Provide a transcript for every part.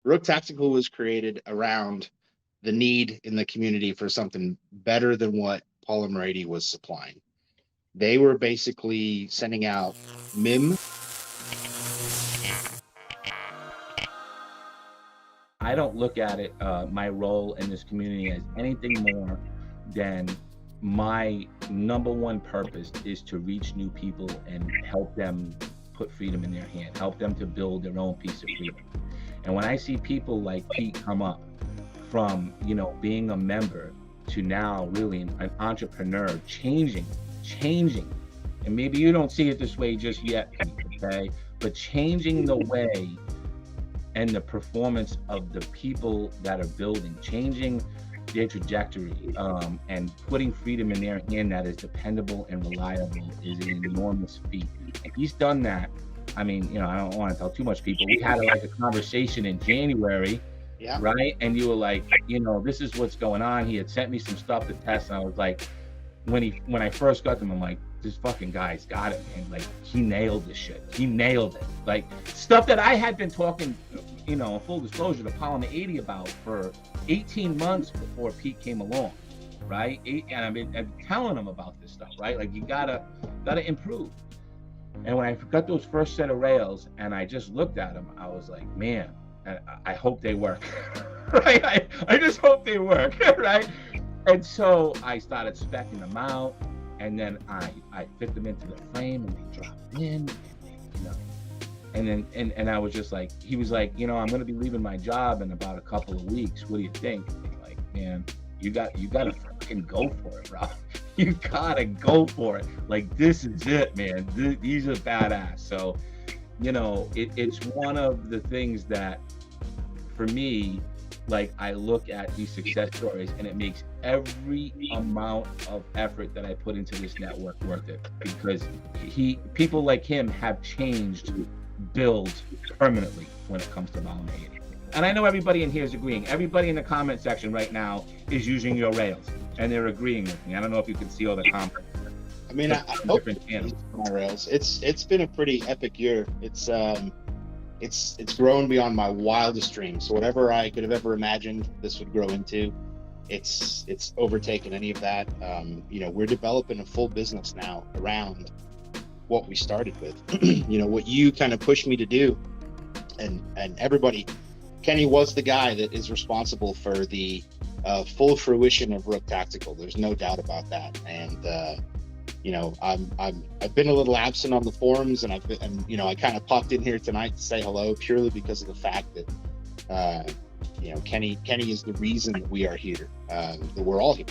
Rook Tactical was created around the need in the community for something better than what Polymer 80 was supplying. They were basically sending out MIM. I don't look at it, my role in this community, as anything more than my number one purpose is to reach new people and help them put freedom in their hand, help them to build their own piece of freedom. And when I see people like Pete come up from, you know, being a member to now really an entrepreneur, changing, and maybe you don't see it this way just yet, Pete, okay? But changing the way and the performance of the people that are building, changing their trajectory, and putting freedom in their hand that is dependable and reliable is an enormous feat. And he's done that. I mean, you know, I don't want to tell too much people. We had like a conversation in January, Yeah. right? And you were like, you know, this is what's going on. He had sent me some stuff to test, and I was like, when I first got them, I'm like, this fucking guy's got it, man. Like, he nailed this shit. He nailed it. Like, stuff that I had been talking, you know, full disclosure, to Polymer 80 about for 18 months before Pete came along, right? And I've been telling him about this stuff, right? Like, you gotta improve. And when I got those first set of rails and I just looked at them, I was like, man, I hope they work, right? I just hope they work, right? And so I started speccing them out, and then I fit them into the frame, and they dropped in, and they, you know, and then and I was just like, he was like, you know, I'm gonna be leaving my job in about a couple of weeks. What do you think? And I'm like, man, you gotta fucking go for it, bro. You gotta go for it. Like, this is it, man. These are badass. So, you know, it's one of the things that, for me, like, I look at these success stories and it makes every amount of effort that I put into this network worth it, because people like him have changed Build permanently when it comes to Polymer 80. And I know everybody in here is agreeing. Everybody in the comment section right now is using your rails and they're agreeing with me. I don't know if you can see all the comments. I mean, I hope my rails. It's been a pretty epic year. It's grown beyond my wildest dreams. So whatever I could have ever imagined this would grow into, it's overtaken any of that. You know, we're developing a full business now around what we started with. You know, what you kind of pushed me to do, and everybody, Kenny was the guy that is responsible for the full fruition of Rook Tactical. There's no doubt about that. And you know, I've been a little absent on the forums, and you know, I kind of popped in here tonight to say hello purely because of the fact that you know, Kenny is the reason that we are here, that we're all here.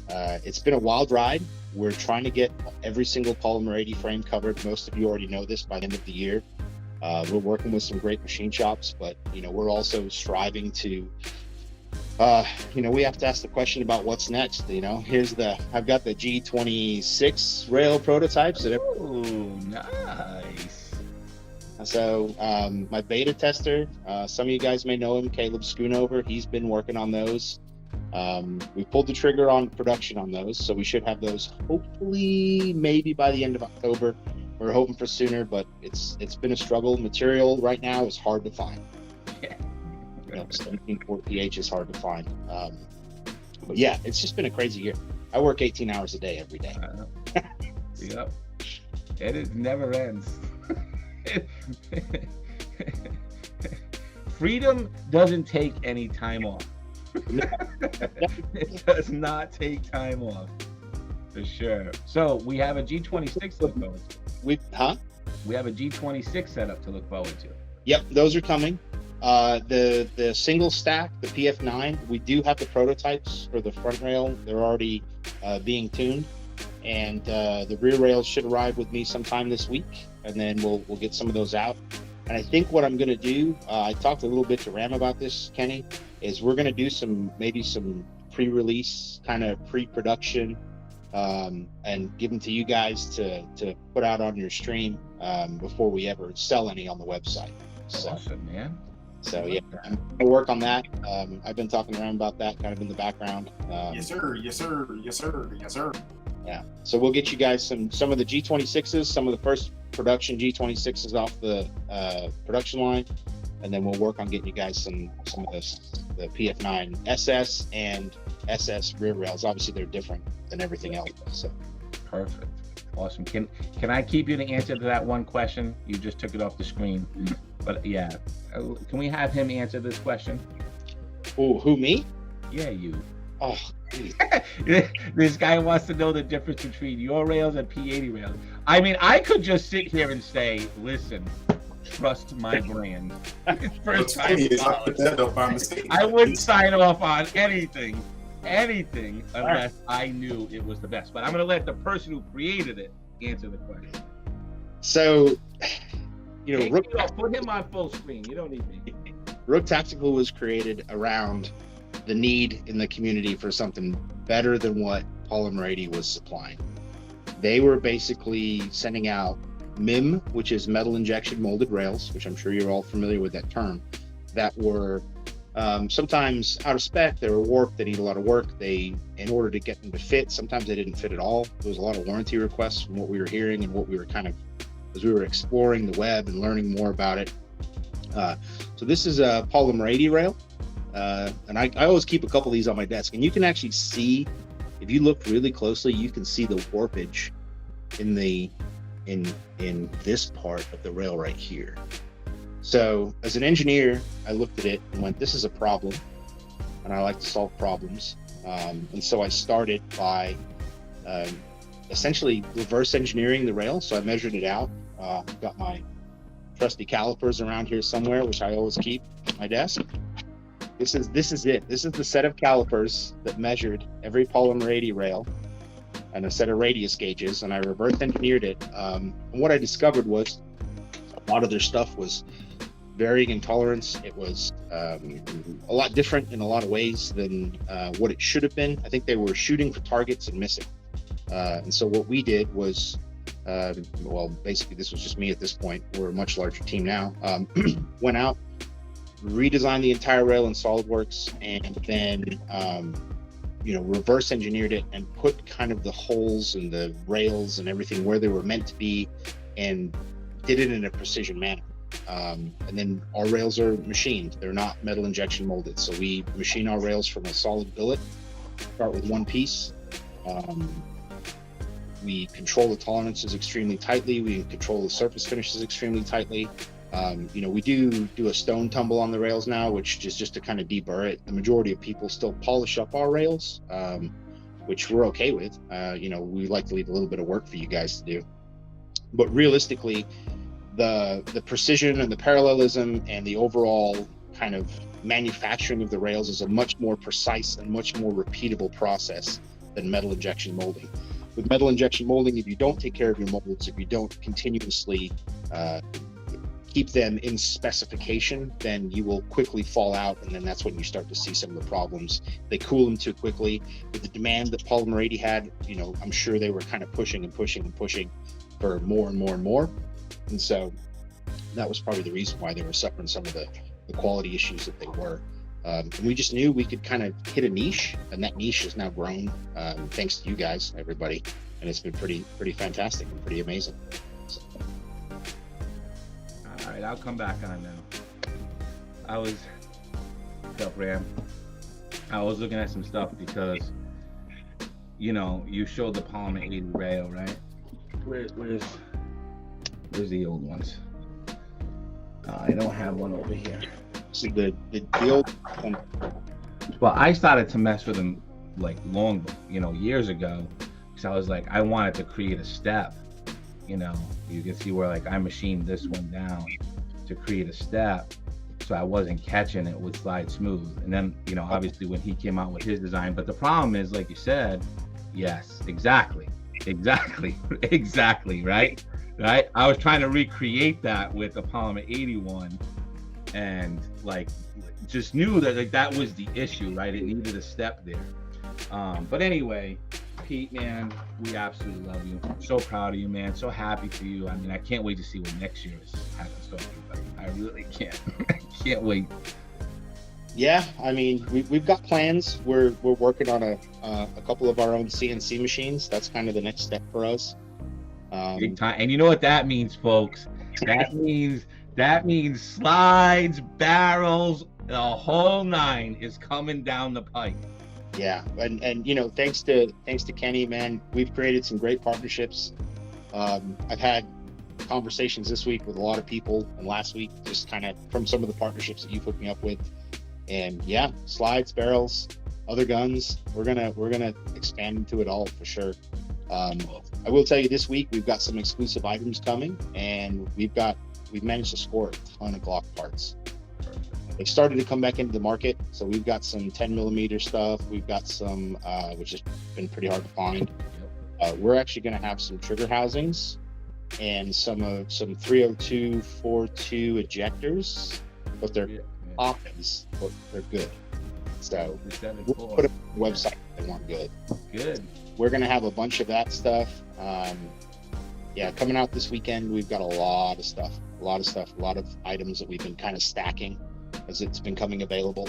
It's been a wild ride. We're trying to get every single Polymer 80 frame covered. Most of you already know this by the end of the year. We're working with some great machine shops, but you know, we're also striving to, you know, we have to ask the question about what's next. You know, I've got the G26 rail prototypes. Oh, nice. So my beta tester, some of you guys may know him, Caleb Schoonover. He's been working on those. We pulled the trigger on production on those, so we should have those hopefully maybe by the end of October. We're hoping for sooner, but it's been a struggle. Material right now is hard to find. Yeah. You know, 17.4 pH is hard to find. But yeah, it's just been a crazy year. I work 18 hours a day every day. Yep. It never ends. Freedom doesn't take any time off. It does not take time off, for sure. So we have a G26 to look forward to. We have a G26 setup to look forward to. Yep, those are coming. The single stack, the PF9, we do have the prototypes for the front rail. They're already being tuned, and the rear rails should arrive with me sometime this week, and then we'll get some of those out. And I think what I'm going to do, I talked a little bit to Ram about this, Kenny, is we're going to do maybe some pre-release, kind of pre-production, and give them to you guys to put out on your stream before we ever sell any on the website. So, awesome, man. So yeah, I'm going to work on that. I've been talking around about that kind of in the background. Yes, sir. Yes, sir. Yes, sir. Yes, sir. Yeah. So we'll get you guys some of the G26s, some of the first production G26s off the production line. and then we'll work on getting you guys some of the PF9 SS and SS rear rails. Obviously, they're different than everything else. So Perfect. Awesome. Can I keep you to answer to that one question? You just took it off the screen, but yeah, can we have him answer this question? Oh, who, me? Yeah, you. Oh, geez. This guy wants to know the difference between your rails and P80 rails. I mean, I could just sit here and say, listen, trust my brand. What's funny is I put that up by mistake. I wouldn't sign off on anything unless I knew it was the best. But I'm going to let the person who created it answer the question. So, you know, Hey, Rook, put him on full screen. You don't need me. Rook Tactical was created around the need in the community for something better than what Polymer 80 was supplying. They were basically sending out MIM, which is metal injection molded rails, which I'm sure you're all familiar with that term, that were sometimes out of spec, they were warped, they need a lot of work. In order to get them to fit, sometimes they didn't fit at all. There was a lot of warranty requests from what we were hearing and what we were as we were exploring the web and learning more about it. So this is a Polymer 80 rail. And I always keep a couple of these on my desk, and you can actually see, if you look really closely, you can see the warpage in this part of the rail right here. So as an engineer, I looked at it and went, this is a problem, and I like to solve problems. And so I started by essentially reverse engineering the rail. So I measured it out. Got my trusty calipers around here somewhere, which I always keep at my desk. This is it. This is the set of calipers that measured every Polymer 80 rail and a set of radius gauges, and I reverse engineered it. And what I discovered was a lot of their stuff was varying in tolerance. It was a lot different in a lot of ways than what it should have been. I think they were shooting for targets and missing. And so what we did was, well, basically this was just me at this point. We're a much larger team now. Went out, redesigned the entire rail in SolidWorks, and then reverse engineered it and put kind of the holes and the rails and everything where they were meant to be, and did it in a precision manner. And then our rails are machined. They're not metal injection molded. So we machine our rails from a solid billet, start with one piece. We control the tolerances extremely tightly. We control the surface finishes extremely tightly. We do a stone tumble on the rails now, which is just to kind of deburr it. The majority of people still polish up our rails, which we're okay with. We like to leave a little bit of work for you guys to do. But realistically, the precision and the parallelism and the overall kind of manufacturing of the rails is a much more precise and much more repeatable process than metal injection molding. With metal injection molding, if you don't take care of your molds, if you don't continuously keep them in specification, then you will quickly fall out, and then that's when you start to see some of the problems. They cool them too quickly. With the demand that Polymer 80 had, I'm sure they were kind of pushing for more and more and more. And so that was probably the reason why they were suffering some of the quality issues that they were. And we just knew we could kind of hit a niche, and that niche has now grown thanks to you guys, everybody. And it's been pretty fantastic and pretty amazing. So. All right, I'll come back on now. I was looking at some stuff because, you showed the Polymer 80 rail, right? Where's the old ones? I don't have one over here. See the old one. Well, I started to mess with them like years ago, because I was like, I wanted to create a step. You can see where I machined this one down to create a step, so I wasn't catching it would slide smooth. And then obviously when he came out with his design, but the problem is, like you said, yes, exactly, right. I was trying to recreate that with the Polymer 81, and just knew that that was the issue, right? It needed a step there. But anyway, Pete, man, we absolutely love you. I'm so proud of you, man. So happy for you. I mean, I can't wait to see what next year is having in store for you. I really can't. I can't wait. Yeah, I mean, we've got plans. We're working on a couple of our own CNC machines. That's kind of the next step for us. Big time. And you know what that means, folks? That means That means slides, barrels, the whole nine is coming down the pipe. Yeah, and you know, thanks to Kenny, man, we've created some great partnerships. I've had conversations this week with a lot of people, and last week just kind of from some of the partnerships that you've hooked me up with. And yeah, slides, barrels, other guns. We're gonna expand into it all for sure. I will tell you, this week we've got some exclusive items coming, and we've managed to score a ton of Glock parts. They started to come back into the market, so we've got some 10mm stuff. We've got some, which has been pretty hard to find. We're actually going to have some trigger housings and some 302, 42 ejectors, but they're options, but they're good. So we'll put it on the website if they want good. Good. We're going to have a bunch of that stuff. Yeah, coming out this weekend, we've got a lot of stuff, a lot of items that we've been kind of stacking as it's been coming available.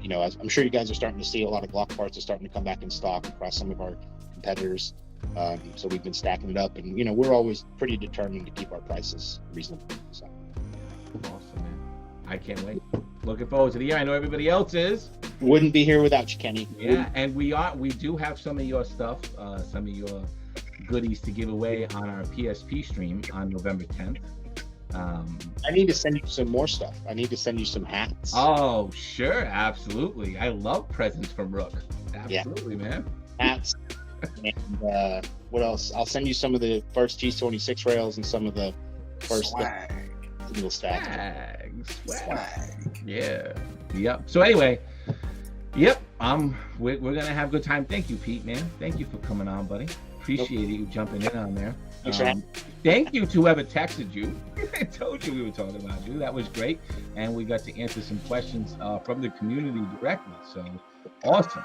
You know, I'm sure you guys are starting to see a lot of Glock parts are starting to come back in stock across some of our competitors. So we've been stacking it up, and you know, we're always pretty determined to keep our prices reasonable. So awesome, man. I can't wait. Looking forward to the year. I know everybody else is. Wouldn't be here without you, Kenny. Yeah, and we do have some of your stuff, some of your goodies to give away on our PSP stream on November 10th. I need to send you some more stuff. I need to send you some hats. Oh, sure, absolutely. I love presents from Rook. Absolutely, man. Hats. And what else? I'll send you some of the first G26 rails and some of the first single stack. Swag. Yeah. Yep. So anyway, yep. We're gonna have a good time. Thank you, Pete, man. Thank you for coming on, buddy. Appreciate you jumping in on there. Thank you to whoever texted you. I told you we were talking about you. That was great. And we got to answer some questions from the community directly. So awesome.